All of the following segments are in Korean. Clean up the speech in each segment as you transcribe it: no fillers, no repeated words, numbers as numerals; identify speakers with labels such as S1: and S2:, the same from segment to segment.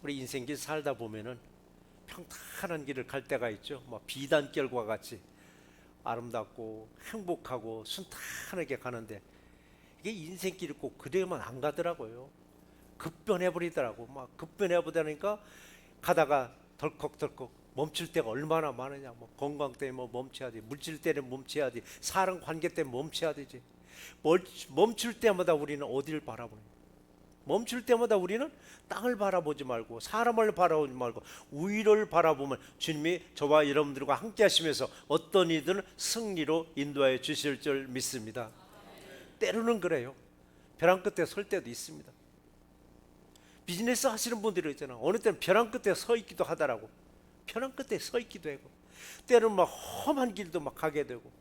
S1: 우리 인생길 살다 보면은 평탄한 길을 갈 때가 있죠. 뭐 비단길과 같이 아름답고 행복하고 순탄하게 가는데, 이게 인생길이 꼭 그대만 안 가더라고요. 급변해 버리더라고. 막 급변해 버리니까 가다가 덜컥덜컥 멈출 때가 얼마나 많으냐. 뭐 건강 때문에 뭐 멈춰야 돼, 물질 때문에 멈춰야 돼, 사람 관계 때문에 멈춰야 되지. 멈출 때마다 우리는 어디를 바라보는 거야? 멈출 때마다 우리는 땅을 바라보지 말고 사람을 바라보지 말고 위를 바라보면 주님이 저와 여러분들과 함께 하시면서 어떤 이든 승리로 인도하여 주실 줄 믿습니다. 때로는 그래요. 벼랑 끝에 설 때도 있습니다. 비즈니스 하시는 분들이 있잖아. 어느 때는 벼랑 끝에 서 있기도 하더라고. 벼랑 끝에 서 있기도 하고, 때로는 막 험한 길도 막 가게 되고,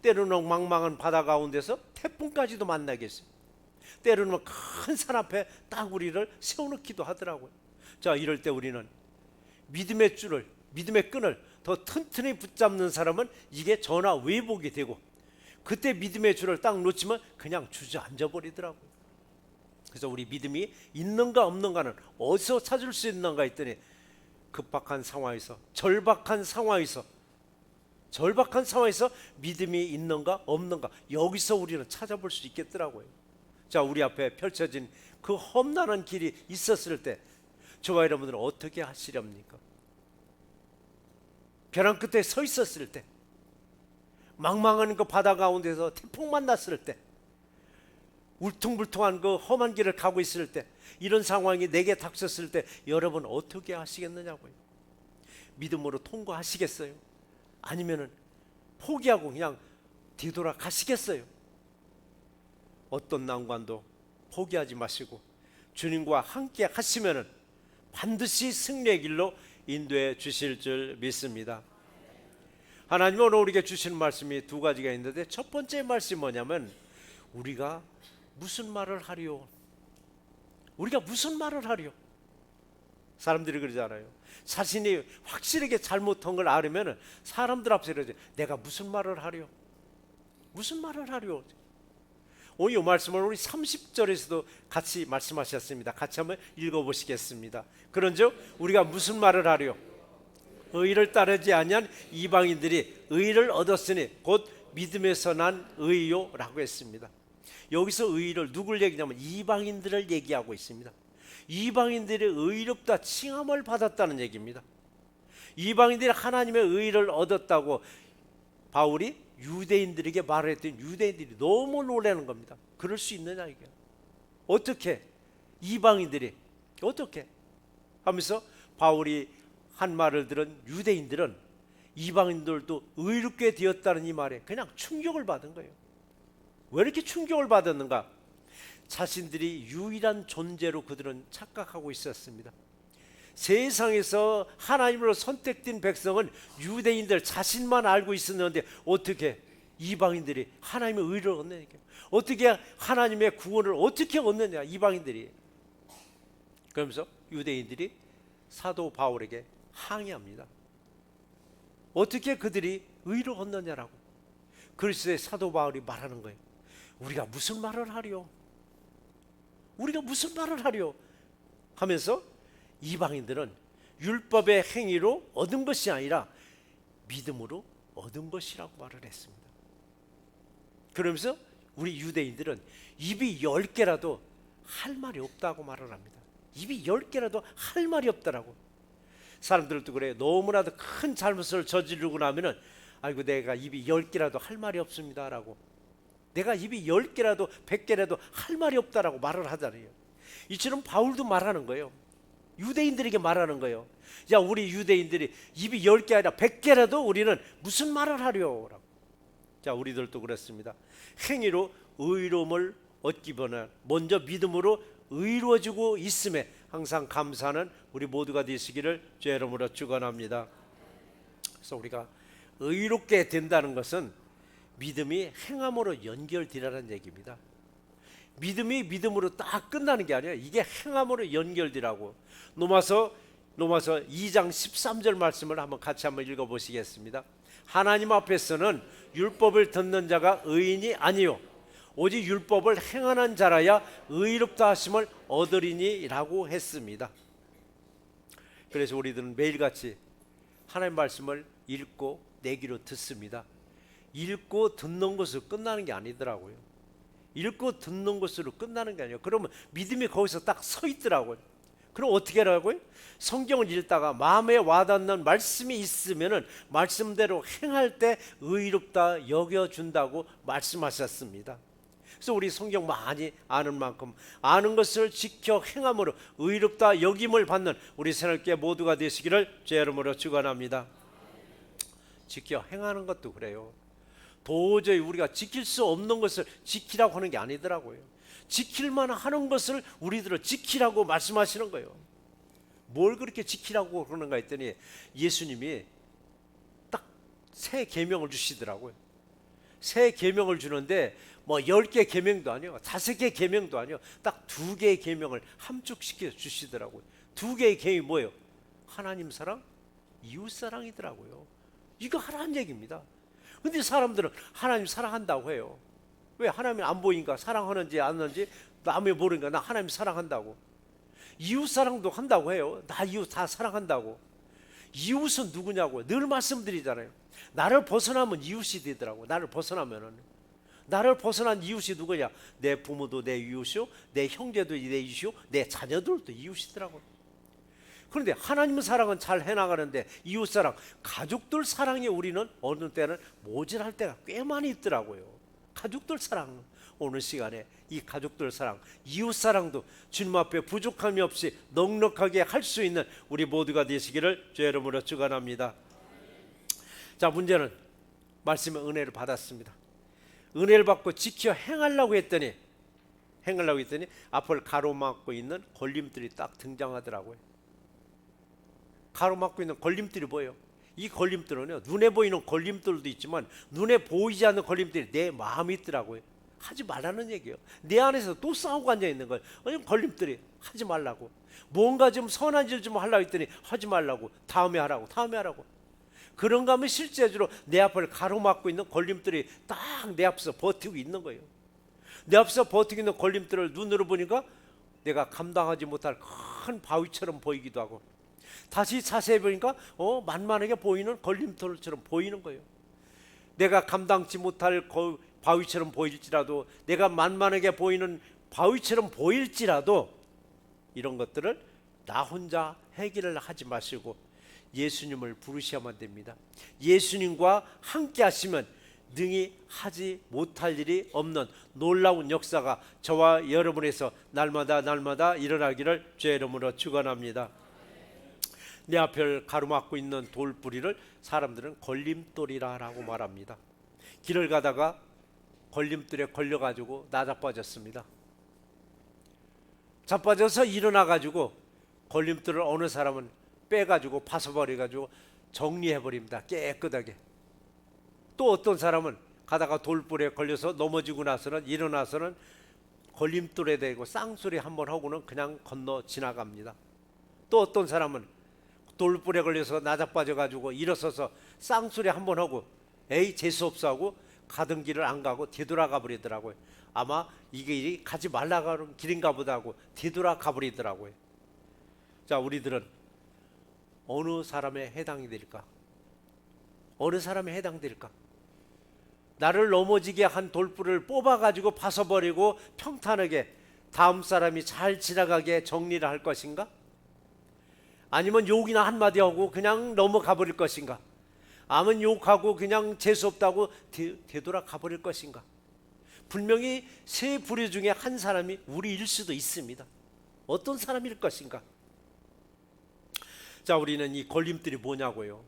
S1: 때로는 망망한 바다 가운데서 태풍까지도 만나겠어요. 때로는 큰 산 앞에 딱 우리를 세워놓기도 하더라고요. 자, 이럴 때 우리는 믿음의 줄을, 믿음의 끈을 더 튼튼히 붙잡는 사람은 이게 전화 왜복이 되고, 그때 믿음의 줄을 딱 놓치면 그냥 주저앉아 버리더라고요. 그래서 우리 믿음이 있는가 없는가는 어디서 찾을 수 있는가 했더니, 급박한 상황에서, 절박한 상황에서 믿음이 있는가 없는가, 여기서 우리는 찾아볼 수 있겠더라고요. 자, 우리 앞에 펼쳐진 그 험난한 길이 있었을 때 저와 여러분들은 어떻게 하시렵니까? 벼랑 끝에 서 있었을 때, 망망한 그 바다 가운데서 태풍 만났을 때, 울퉁불퉁한 그 험한 길을 가고 있을 때, 이런 상황이 내게 닥쳤을 때 여러분 어떻게 하시겠느냐고요. 믿음으로 통과하시겠어요? 아니면은 포기하고 그냥 뒤돌아가시겠어요? 어떤 난관도 포기하지 마시고 주님과 함께 하시면은 반드시 승리의 길로 인도해 주실 줄 믿습니다. 하나님은 오늘 우리에게 주시는 말씀이 두 가지가 있는데, 첫 번째 말씀이 뭐냐면, 우리가 무슨 말을 하리요? 우리가 무슨 말을 하리요? 사람들이 그러잖아요. 자신이 확실하게 잘못한 걸 알으면 사람들 앞에서 이러지, 내가 무슨 말을 하리요? 무슨 말을 하리요? 오늘 이 말씀을 우리 30절에서도 같이 말씀하셨습니다. 같이 한번 읽어보시겠습니다. 그런즉 우리가 무슨 말을 하리요? 의를 따르지 아니한 이방인들이 의를 얻었으니 곧 믿음에서 난 의요 라고 했습니다. 여기서 의를 누굴 얘기냐면 이방인들을 얘기하고 있습니다. 이방인들이 의롭다 칭함을 받았다는 얘기입니다. 이방인들이 하나님의 의를 얻었다고 바울이 유대인들에게 말을 했더니 유대인들이 너무 놀라는 겁니다. 그럴 수 있느냐 이게. 어떻게 이방인들이 어떻게 하면서 바울이 한 말을 들은 유대인들은 이방인들도 의롭게 되었다는 이 말에 그냥 충격을 받은 거예요. 왜 이렇게 충격을 받았는가? 자신들이 유일한 존재로 그들은 착각하고 있었습니다. 세상에서 하나님으로 선택된 백성은 유대인들 자신만 알고 있었는데 어떻게 이방인들이 하나님의 의를 얻느냐? 어떻게 하나님의 구원을 어떻게 얻느냐? 이방인들이. 그러면서 유대인들이 사도 바울에게 항의합니다. 어떻게 그들이 의를 얻느냐라고. 그리스도의 사도 바울이 말하는 거예요. 우리가 무슨 말을 하려? 우리가 무슨 말을 하려? 하면서 이방인들은 율법의 행위로 얻은 것이 아니라 믿음으로 얻은 것이라고 말을 했습니다. 그러면서 우리 유대인들은 입이 10개라도 할 말이 없다고 말을 합니다. 입이 10개라도 할 말이 없더라고. 사람들도 그래요. 너무나도 큰 잘못을 저지르고 나면은 아이고 내가 입이 10개라도 할 말이 없습니다 라고, 내가 입이 10개라도 100개라도 할 말이 없다라고 말을 하잖아요. 이처럼 바울도 말하는 거예요. 유대인들에게 말하는 거예요. 야, 우리 유대인들이 입이 10개 아니라 100개라도 우리는 무슨 말을 하려고. 자, 우리들도 그렇습니다. 행위로 의로움을 얻기보다는 먼저 믿음으로 의로워지고 있음에 항상 감사하는 우리 모두가 되시기를 주의 이름으로 축원합니다. 그래서 우리가 의롭게 된다는 것은 믿음이 행함으로 연결되라는 얘기입니다. 믿음이 믿음으로 딱 끝나는 게 아니라 이게 행함으로 연결되라고. 로마서 2장 13절 말씀을 같이 한번 읽어보시겠습니다. 하나님 앞에서는 율법을 듣는 자가 의인이 아니요 오직 율법을 행하는 자라야 의롭다 하심을 얻으리니 라고 했습니다. 그래서 우리들은 매일같이 하나님 말씀을 읽고 내 귀로 듣습니다. 읽고 듣는 것으로 끝나는 게 아니더라고요. 읽고 듣는 것으로 끝나는 게 아니에요. 그러면 믿음이 거기서 딱 서 있더라고요. 그럼 어떻게 하라고요? 성경을 읽다가 마음에 와닿는 말씀이 있으면은 말씀대로 행할 때 의롭다 여겨준다고 말씀하셨습니다. 그래서 우리 성경 많이 아는 만큼 아는 것을 지켜 행함으로 의롭다 여김을 받는 우리 새롭게 모두가 되시기를 주의 이름으로 축원합니다. 지켜 행하는 것도 그래요. 도저히 우리가 지킬 수 없는 것을 지키라고 하는 게 아니더라고요. 지킬만 하는 것을 우리들을 지키라고 말씀하시는 거예요. 뭘 그렇게 지키라고 그러는가 했더니 예수님이 딱 새 계명을 주시더라고요. 새 계명을 주는데 뭐 10개 계명도 아니요, 5개 계명도 아니요, 딱 2개의 계명을 함축시켜 주시더라고요. 2개의 계명이 뭐예요? 하나님 사랑, 이웃 사랑이더라고요. 이거 하라는 얘기입니다. 근데 사람들은 하나님 사랑한다고 해요. 왜? 하나님 안 보이니까 사랑하는지 안 하는지 남이 모르니까 나 하나님 사랑한다고. 이웃 사랑도 한다고 해요. 나 이웃 다 사랑한다고. 이웃은 누구냐고요? 늘 말씀드리잖아요. 나를 벗어나면 이웃이 되더라고. 나를 벗어나면은. 나를 벗어난 이웃이 누구냐? 내 부모도 내 이웃이요, 내 형제도 내 이웃이요, 내 자녀들도 이웃이더라고요. 그런데 하나님 사랑은 잘 해나가는데 이웃 사랑, 가족들 사랑에 우리는 어느 때는 모자랄 때가 꽤 많이 있더라고요. 가족들 사랑, 오늘 시간에 이 가족들 사랑, 이웃 사랑도 주님 앞에 부족함이 없이 넉넉하게 할 수 있는 우리 모두가 되시기를 주의 이름으로 축원합니다. 자, 문제는 말씀의 은혜를 받았습니다. 은혜를 받고 지켜 행하려고 했더니 앞을 가로막고 있는 걸림들이 딱 등장하더라고요. 가로막고 있는 걸림들이 뭐예요? 이 걸림들은요, 눈에 보이는 걸림들도 있지만 눈에 보이지 않는 걸림들이 내 마음이 있더라고요. 하지 말라는 얘기예요. 내 안에서 또 싸우고 앉아 있는 거예요. 아니, 걸림들이 하지 말라고. 뭔가 좀 선한 일 좀 하려고 했더니 하지 말라고. 다음에 하라고. 그런가 하면 실제로 내 앞을 가로막고 있는 걸림들이 딱 내 앞에서 버티고 있는 거예요. 내 앞에서 버티고 있는 걸림들을 눈으로 보니까 내가 감당하지 못할 큰 바위처럼 보이기도 하고, 다시 자세히 보니까 만만하게 보이는 걸림돌처럼 보이는 거예요. 내가 감당치 못할 바위처럼 보일지라도, 내가 만만하게 보이는 바위처럼 보일지라도 이런 것들을 나 혼자 해결을 하지 마시고 예수님을 부르셔야만 됩니다. 예수님과 함께 하시면 능히 하지 못할 일이 없는 놀라운 역사가 저와 여러분에서 날마다 일어나기를 주의 이름으로 축원합니다. 내 앞을 가로막고 있는 돌뿌리를 사람들은 걸림돌이라고 말합니다. 길을 가다가 걸림돌에 걸려가지고 나자빠졌습니다. 자빠져서 일어나가지고 걸림돌을 어느 사람은 빼가지고 파서버려가지고 정리해버립니다. 깨끗하게. 또 어떤 사람은 가다가 돌불에 걸려서 넘어지고 나서는 일어나서는 걸림돌에 대고 쌍소리 한번 하고는 그냥 건너 지나갑니다. 또 어떤 사람은 돌불에 걸려서 나자빠져가지고 일어서서 쌍소리 한번 하고 에이 재수없어 하고 가던 길을 안 가고 뒤돌아가 버리더라고요. 아마 이게 일이 가지 말라고 하는 길인가 보다 하고 뒤돌아가 버리더라고요. 자, 우리들은 어느 사람에 해당이 될까? 어느 사람에 해당될까? 나를 넘어지게 한 돌불을 뽑아가지고 파서버리고 평탄하게 다음 사람이 잘 지나가게 정리를 할 것인가? 아니면 욕이나 한마디 하고 그냥 넘어가 버릴 것인가? 아니면 욕하고 그냥 재수없다고 되돌아가 버릴 것인가? 분명히 세 부류 중에 한 사람이 우리일 수도 있습니다. 어떤 사람일 것인가? 자, 우리는 이 걸림돌이 뭐냐고요?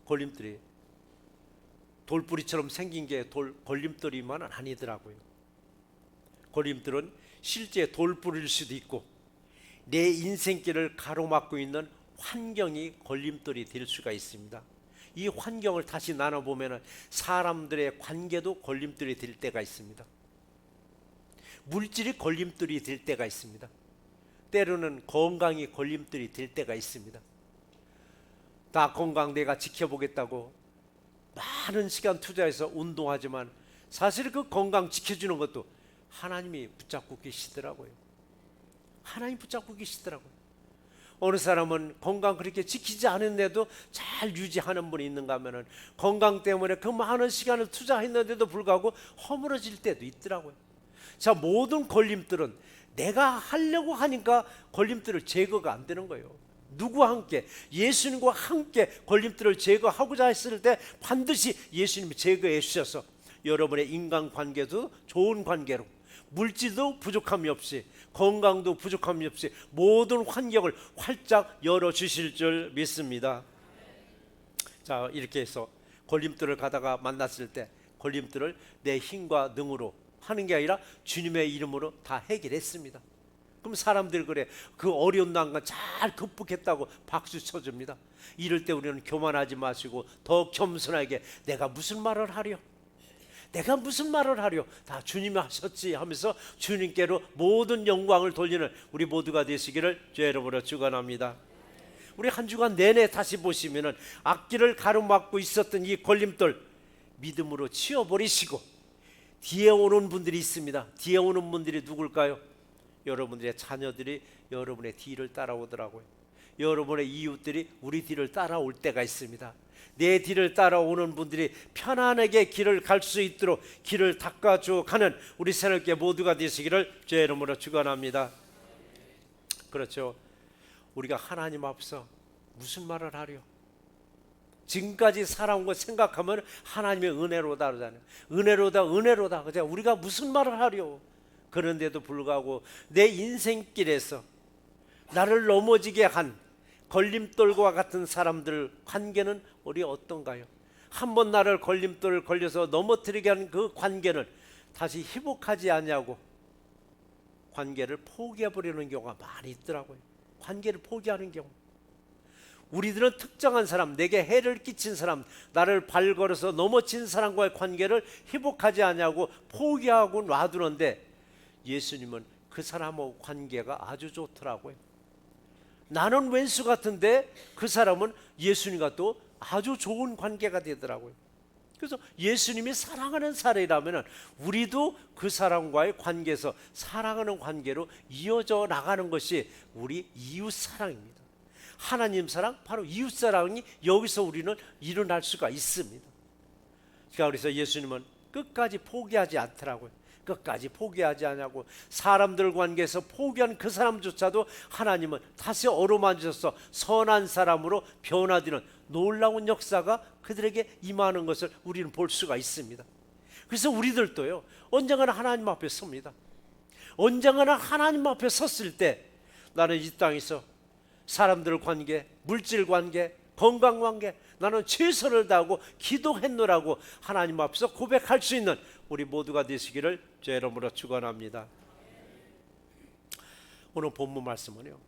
S1: 걸림돌이 돌뿌리처럼 생긴 게 걸림돌이만은 아니더라고요. 걸림돌은 실제 돌뿌리일 수도 있고 내 인생길을 가로막고 있는 환경이 걸림돌이 될 수가 있습니다. 이 환경을 다시 나눠보면 사람들의 관계도 걸림돌이 될 때가 있습니다. 물질이 걸림돌이 될 때가 있습니다. 때로는 건강이 걸림돌이 될 때가 있습니다. 다 건강 내가 지켜보겠다고 많은 시간 투자해서 운동하지만 사실 그 건강 지켜주는 것도 하나님이 붙잡고 계시더라고요. 하나님 붙잡고 계시더라고요. 어느 사람은 건강 그렇게 지키지 않은데도 잘 유지하는 분이 있는가 하면은 건강 때문에 그 많은 시간을 투자했는데도 불구하고 허물어질 때도 있더라고요. 자, 모든 걸림돌은 내가 하려고 하니까 걸림돌을 제거가 안 되는 거예요. 누구와 함께? 예수님과 함께 걸림돌을 제거하고자 했을 때 반드시 예수님이 제거해 주셔서 여러분의 인간관계도 좋은 관계로, 물질도 부족함이 없이, 건강도 부족함이 없이 모든 환경을 활짝 열어주실 줄 믿습니다. 자, 이렇게 해서 걸림돌을 가다가 만났을 때 걸림돌을 내 힘과 능으로 하는 게 아니라 주님의 이름으로 다 해결했습니다. 그럼 사람들 그래, 그 어려운 난관 잘 극복했다고 박수 쳐줍니다. 이럴 때 우리는 교만하지 마시고 더 겸손하게 내가 무슨 말을 하려, 내가 무슨 말을 하려, 다 주님이 하셨지 하면서 주님께로 모든 영광을 돌리는 우리 모두가 되시기를 주의 이름으로 축원합니다. 우리 한 주간 내내 다시 보시면은 앞길을 가로막고 있었던 이 걸림돌 믿음으로 치워버리시고 뒤에 오는 분들이 있습니다. 뒤에 오는 분들이 누굴까요? 여러분들의 자녀들이 여러분의 뒤를 따라오더라고요. 여러분의 이웃들이 우리 뒤를 따라올 때가 있습니다. 내 뒤를 따라오는 분들이 편안하게 길을 갈 수 있도록 길을 닦아줘 가는 우리 새롭게 모두가 되시기를 주의 이름으로 축원합니다. 그렇죠. 우리가 하나님 앞에서 무슨 말을 하려? 지금까지 살아온 거 생각하면 하나님의 은혜로다 그러잖아요. 은혜로다. 그죠? 우리가 무슨 말을 하려? 그런데도 불구하고 내 인생길에서 나를 넘어지게 한 걸림돌과 같은 사람들 관계는 우리 어떤가요? 한번 나를 걸림돌 걸려서 넘어뜨리게 한 그 관계는 다시 회복하지 않냐고 관계를 포기해버리는 경우가 많이 있더라고요. 관계를 포기하는 경우. 우리들은 특정한 사람, 내게 해를 끼친 사람, 나를 발걸어서 넘어진 사람과의 관계를 회복하지 않냐고 포기하고 놔두는데 예수님은 그 사람하고 관계가 아주 좋더라고요. 나는 왼수 같은데 그 사람은 예수님과 또 아주 좋은 관계가 되더라고요. 그래서 예수님이 사랑하는 사례라면 우리도 그 사람과의 관계에서 사랑하는 관계로 이어져 나가는 것이 우리 이웃 사랑입니다. 하나님 사랑, 바로 이웃 사랑이 여기서 우리는 일어날 수가 있습니다. 그래서 예수님은 끝까지 포기하지 않더라고요. 끝까지 포기하지 않냐고 사람들 관계에서 포기한 그 사람조차도 하나님은 다시 어루만지셔서 선한 사람으로 변화되는 놀라운 역사가 그들에게 임하는 것을 우리는 볼 수가 있습니다. 그래서 우리들도요, 언젠가는 하나님 앞에 섭니다. 언젠가는 하나님 앞에 섰을 때 나는 이 땅에서 사람들 관계, 물질 관계, 건강 관계 나는 최선을 다하고 기도했노라고 하나님 앞에서 고백할 수 있는 우리 모두가 되시기를 주의 이름으로 축원합니다. 오늘 본문 말씀은요,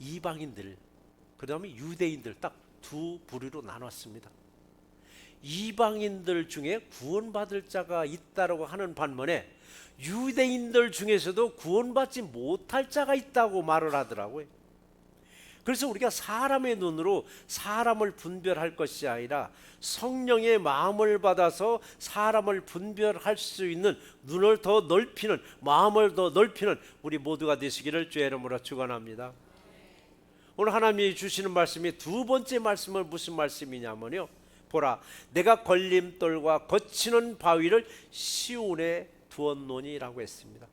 S1: 이방인들 그다음에 유대인들 딱 두 부류로 나눴습니다. 이방인들 중에 구원받을 자가 있다고 하는 반면에 유대인들 중에서도 구원받지 못할 자가 있다고 말을 하더라고요. 그래서 우리가 사람의 눈으로 사람을 분별할 것이 아니라 성령의 마음을 받아서 사람을 분별할 수 있는 눈을 더 넓히는, 마음을 더 넓히는 우리 모두가 되시기를 주의 이름으로 축원합니다. 오늘 하나님이 주시는 말씀이 두 번째 말씀은 무슨 말씀이냐면요, 보라, 내가 걸림돌과 거치는 바위를 시온에 두었노니라고 했습니다.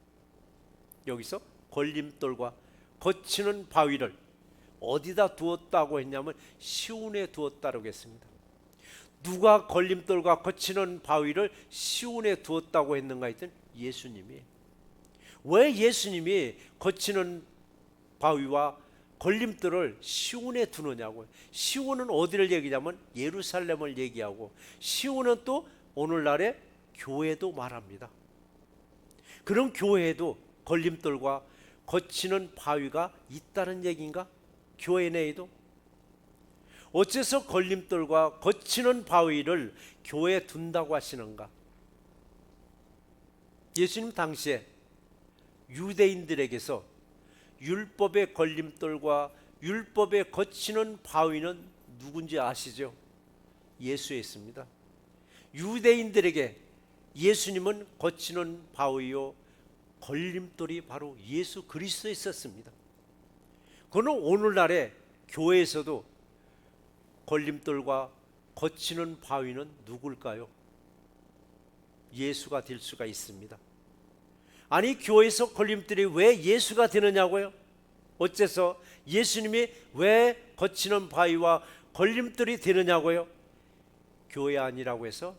S1: 여기서 걸림돌과 거치는 바위를 어디다 두었다고 했냐면 시온에 두었다고 했습니다. 누가 걸림돌과 거치는 바위를 시온에 두었다고 했는가 했더니 예수님이. 왜 예수님이 거치는 바위와 걸림돌을 시온에 두느냐고요. 시온은 어디를 얘기하냐면 예루살렘을 얘기하고, 시온은 또 오늘날의 교회도 말합니다. 그런 교회에도 걸림돌과 거치는 바위가 있다는 얘기인가? 교회 내에도. 어째서 걸림돌과 거치는 바위를 교회에 둔다고 하시는가? 예수님 당시에 유대인들에게서 율법의 걸림돌과 율법에 거치는 바위는 누군지 아시죠? 예수였습니다. 유대인들에게 예수님은 거치는 바위요 걸림돌이 바로 예수 그리스도에 있었습니다. 그는 오늘날의 교회에서도 걸림돌과 거치는 바위는 누굴까요? 예수가 될 수가 있습니다. 아니, 교회에서 걸림돌이 왜 예수가 되느냐고요? 어째서 예수님이 왜 거치는 바위와 걸림돌이 되느냐고요? 교회 아니라고 해서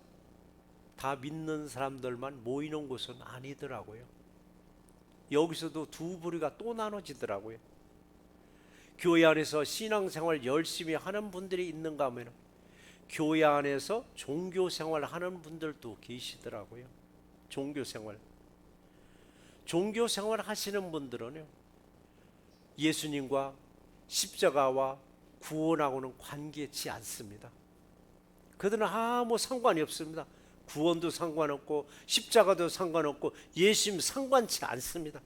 S1: 다 믿는 사람들만 모이는 곳은 아니더라고요. 여기서도 두 부류가 또 나눠지더라고요. 교회 안에서 신앙생활 열심히 하는 분들이 있는가 하면 교회 안에서 종교생활 하는 분들도 계시더라고요. 종교생활 하시는 분들은요, 예수님과 십자가와 구원하고는 관계치 않습니다. 그들은 아무 상관이 없습니다. 구원도 상관없고 십자가도 상관없고 예수님 상관치 않습니다.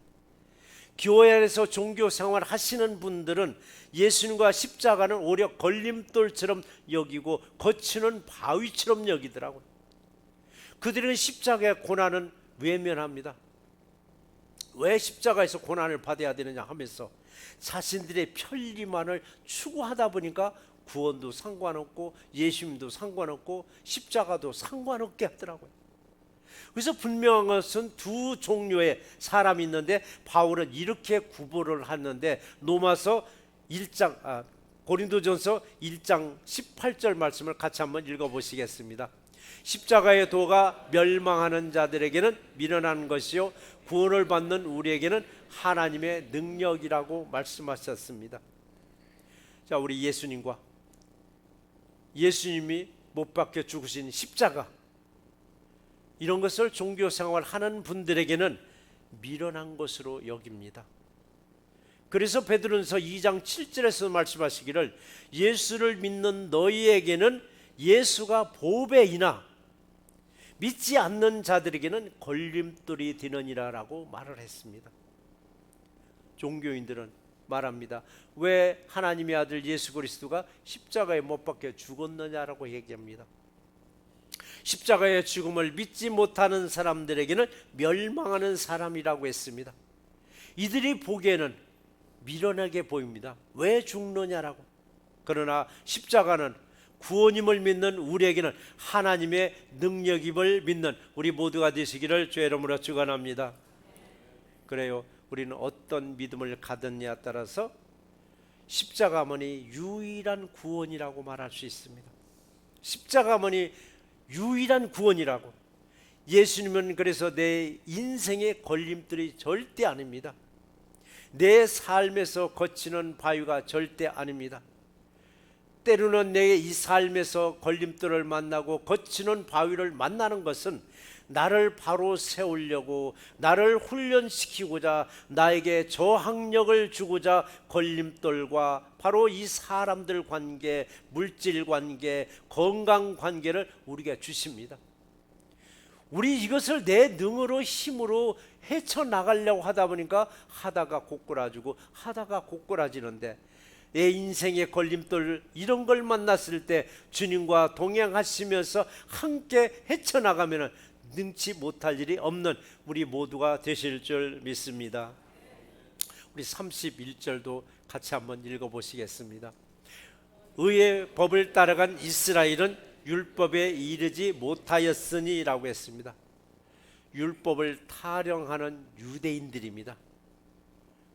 S1: 교회 안에서 종교생활 하시는 분들은 예수님과 십자가는 오히려 걸림돌처럼 여기고 거치는 바위처럼 여기더라고요. 그들은 십자가의 고난은 외면합니다. 왜 십자가에서 고난을 받아야 되느냐 하면서 자신들의 편리만을 추구하다 보니까 구원도 상관없고 예수님도 상관없고 십자가도 상관없게 하더라고요. 그래서 분명한 것은 두 종류의 사람이 있는데 바울은 이렇게 구분을 하는데 고린도전서 1장 18절 말씀을 같이 한번 읽어보시겠습니다. 십자가의 도가 멸망하는 자들에게는 미련한 것이요 구원을 받는 우리에게는 하나님의 능력이라고 말씀하셨습니다. 자, 우리 예수님이 못 박혀 죽으신 십자가, 이런 것을 종교생활 하는 분들에게는 미련한 것으로 여깁니다. 그래서 베드로전서 2장 7절에서 말씀하시기를 예수를 믿는 너희에게는 예수가 보배이나 믿지 않는 자들에게는 걸림돌이 되느니라 라고 말을 했습니다. 종교인들은 말합니다. 왜 하나님의 아들 예수 그리스도가 십자가에 못 박혀 죽었느냐라고 얘기합니다. 십자가의 죽음을 믿지 못하는 사람들에게는 멸망하는 사람이라고 했습니다. 이들이 보기에는 미련하게 보입니다. 왜 죽느냐라고. 그러나 십자가는 구원임을 믿는 우리에게는 하나님의 능력임을 믿는 우리 모두가 되시기를 주의 이름으로 축원합니다. 그래요, 우리는 어떤 믿음을 가졌냐에 따라서 십자가만이 유일한 구원이라고 말할 수 있습니다. 십자가만이 유일한 구원이라고. 예수님은 그래서 내 인생의 걸림돌이 절대 아닙니다. 내 삶에서 거치는 바위가 절대 아닙니다. 때로는 내 이 삶에서 걸림돌을 만나고 거치는 바위를 만나는 것은 나를 바로 세우려고, 나를 훈련시키고자, 나에게 저항력을 주고자 걸림돌과 바로 이 사람들 관계, 물질 관계, 건강 관계를 우리에게 주십니다. 우리 이것을 내 능으로 힘으로 헤쳐나가려고 하다 보니까 하다가 고꾸라지고 하다가 고꾸라지는데, 내 인생의 걸림돌 이런 걸 만났을 때 주님과 동행하시면서 함께 헤쳐나가면 능치 못할 일이 없는 우리 모두가 되실 줄 믿습니다. 우리 31절도 같이 한번 읽어보시겠습니다. 의의 법을 따라간 이스라엘은 율법에 이르지 못하였으니 라고 했습니다. 율법을 타령하는 유대인들입니다.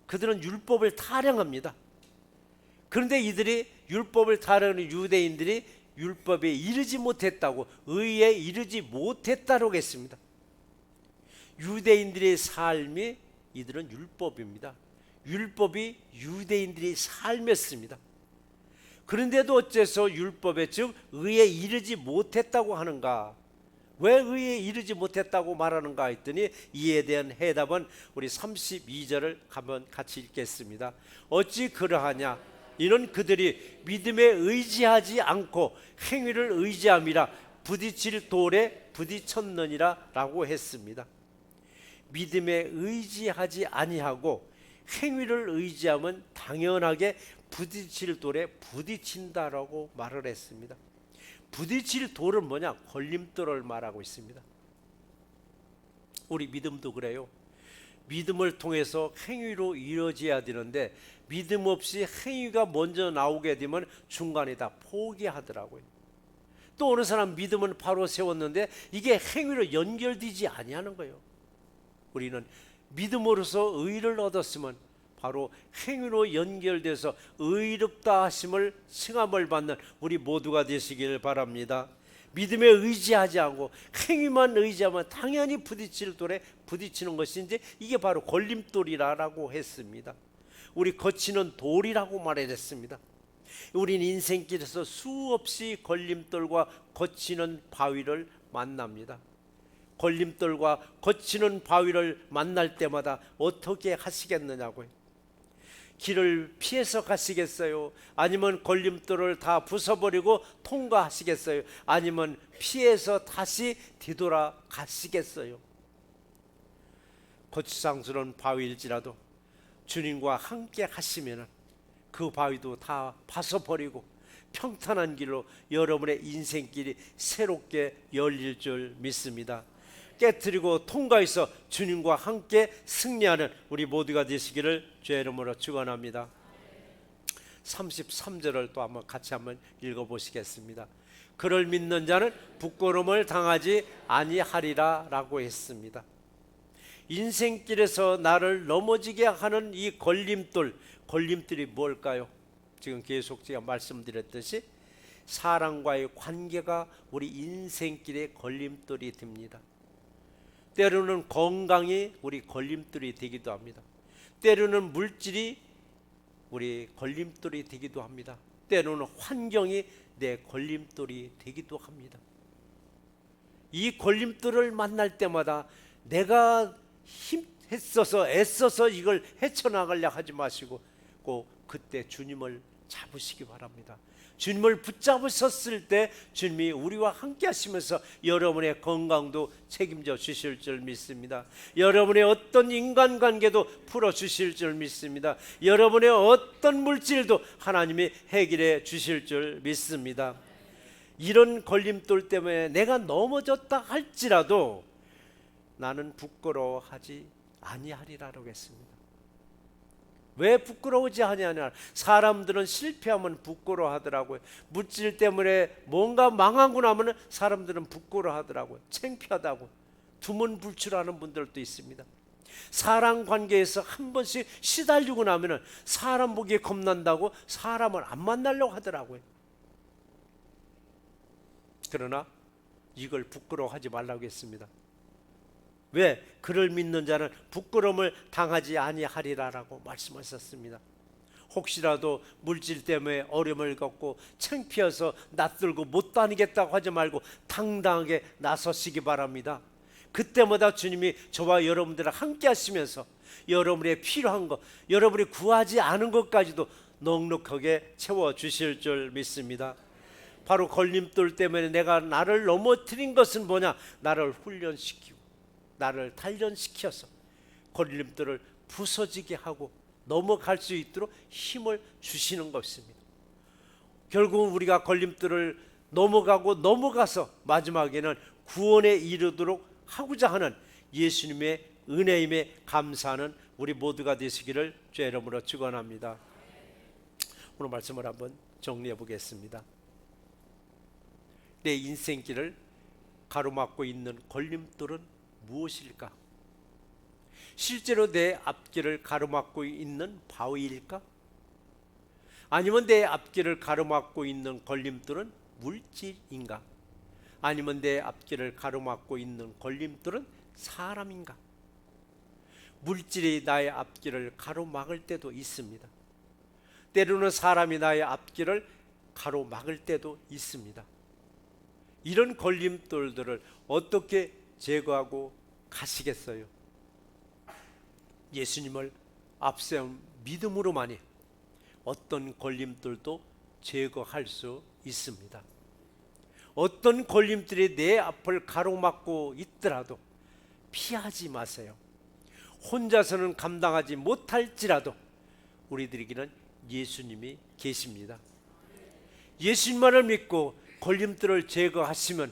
S1: 그들은 율법을 타령합니다. 그런데 이들이 율법을 타령하는 유대인들이 율법에 이르지 못했다고, 의에 이르지 못했다고 했습니다. 유대인들의 삶이, 이들은 율법입니다. 율법이 유대인들의 삶이었습니다. 그런데도 어째서 율법에, 즉 의에 이르지 못했다고 하는가? 왜 의에 이르지 못했다고 말하는가 했더니 이에 대한 해답은 우리 32절을 한번 같이 읽겠습니다. 어찌 그러하냐? 이는 그들이 믿음에 의지하지 않고 행위를 의지함이라 부딪힐 돌에 부딪혔느니라 라고 했습니다. 믿음에 의지하지 아니하고 행위를 의지하면 당연하게 부딪힐 돌에 부딪힌다라고 말을 했습니다. 부딪힐 돌은 뭐냐? 걸림돌을 말하고 있습니다. 우리 믿음도 그래요. 믿음을 통해서 행위로 이루어져야 되는데 믿음 없이 행위가 먼저 나오게 되면 중간에 다 포기하더라고요. 또 어느 사람 믿음은 바로 세웠는데 이게 행위로 연결되지 아니하는 거예요. 우리는 믿음으로서 의를 얻었으면 바로 행위로 연결돼서 의롭다 하심을 칭함을 받는 우리 모두가 되시길 바랍니다. 믿음에 의지하지 않고 행위만 의지하면 당연히 부딪힐 돌에 부딪히는 것인지 이게 바로 걸림돌이라고 했습니다. 우리 거치는 돌이라고 말했습니다. 우리는 인생길에서 수없이 걸림돌과 거치는 바위를 만납니다. 걸림돌과 거치는 바위를 만날 때마다 어떻게 하시겠느냐고요. 길을 피해서 가시겠어요? 아니면 걸림돌을 다 부숴버리고 통과하시겠어요? 아니면 피해서 다시 뒤돌아 가시겠어요? 거추장스러운 바위일지라도 주님과 함께 하시면 그 바위도 다 파서버리고 평탄한 길로 여러분의 인생길이 새롭게 열릴 줄 믿습니다. 깨트리고 통과해서 주님과 함께 승리하는 우리 모두가 되시기를 주의 이름으로 축원합니다. 33절을 또 한번 같이 한번 읽어보시겠습니다. 그를 믿는 자는 부끄러움을 당하지 아니하리라 라고 했습니다. 인생길에서 나를 넘어지게 하는 이 걸림돌이 뭘까요? 지금 계속 제가 말씀드렸듯이 사람과의 관계가 우리 인생길에 걸림돌이 됩니다. 때로는 건강이 우리 걸림돌이 되기도 합니다. 때로는 물질이 우리 걸림돌이 되기도 합니다. 때로는 환경이 내 걸림돌이 되기도 합니다. 이 걸림돌을 만날 때마다 내가 애써서 이걸 헤쳐나가려 하지 마시고 꼭 그때 주님을 잡으시기 바랍니다. 주님을 붙잡으셨을 때 주님이 우리와 함께 하시면서 여러분의 건강도 책임져 주실 줄 믿습니다. 여러분의 어떤 인간관계도 풀어주실 줄 믿습니다. 여러분의 어떤 물질도 하나님이 해결해 주실 줄 믿습니다. 이런 걸림돌 때문에 내가 넘어졌다 할지라도 나는 부끄러워하지 아니하리라고 했습니다. 왜 부끄러우지 아니하냐? 사람들은 실패하면 부끄러워하더라고요. 물질 때문에 뭔가 망하고 나면 사람들은 부끄러워하더라고요. 창피하다고 두문불출하는 분들도 있습니다. 사람 관계에서 한 번씩 시달리고 나면 사람 보기에 겁난다고 사람을 안 만나려고 하더라고요. 그러나 이걸 부끄러워하지 말라고 했습니다. 왜? 그를 믿는 자는 부끄러움을 당하지 아니하리라라고 말씀하셨습니다. 혹시라도 물질 때문에 어려움을 겪고 창피해서 낯들고 못 다니겠다고 하지 말고 당당하게 나서시기 바랍니다. 그때마다 주님이 저와 여러분들과 함께 하시면서 여러분의 필요한 것, 여러분이 구하지 않은 것까지도 넉넉하게 채워주실 줄 믿습니다. 바로 걸림돌 때문에 내가 나를 넘어뜨린 것은 뭐냐? 나를 훈련시키고 나를 단련시켜서 걸림돌을 부서지게 하고 넘어갈 수 있도록 힘을 주시는 것입니다. 결국은 우리가 걸림돌을 넘어가서 마지막에는 구원에 이르도록 하고자 하는 예수님의 은혜임에 감사하는 우리 모두가 되시기를 주의 이름으로 축원합니다. 오늘 말씀을 한번 정리해 보겠습니다. 내 인생길을 가로막고 있는 걸림돌은 무엇일까? 실제로 내 앞길을 가로막고 있는 바위일까? 아니면 내 앞길을 가로막고 있는 걸림돌은 물질인가? 아니면 내 앞길을 가로막고 있는 걸림돌은 사람인가? 물질이 나의 앞길을 가로막을 때도 있습니다. 때로는 사람이 나의 앞길을 가로막을 때도 있습니다. 이런 걸림돌들을 어떻게 제거하고 가시겠어요? 예수님을 앞세운 믿음으로만이 어떤 걸림돌도 제거할 수 있습니다. 어떤 걸림돌이 내 앞을 가로막고 있더라도 피하지 마세요. 혼자서는 감당하지 못할지라도 우리들에게는 예수님이 계십니다. 예수님만을 믿고 걸림돌을 제거하시면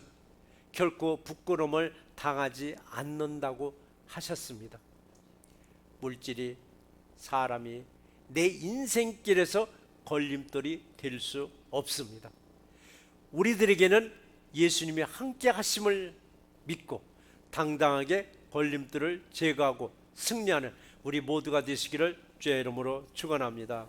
S1: 결코 부끄러움을 당하지 않는다고 하셨습니다. 물질이, 사람이 내 인생길에서 걸림돌이 될 수 없습니다. 우리들에게는 예수님이 함께 하심을 믿고 당당하게 걸림돌을 제거하고 승리하는 우리 모두가 되시기를 주의 이름으로 축원합니다.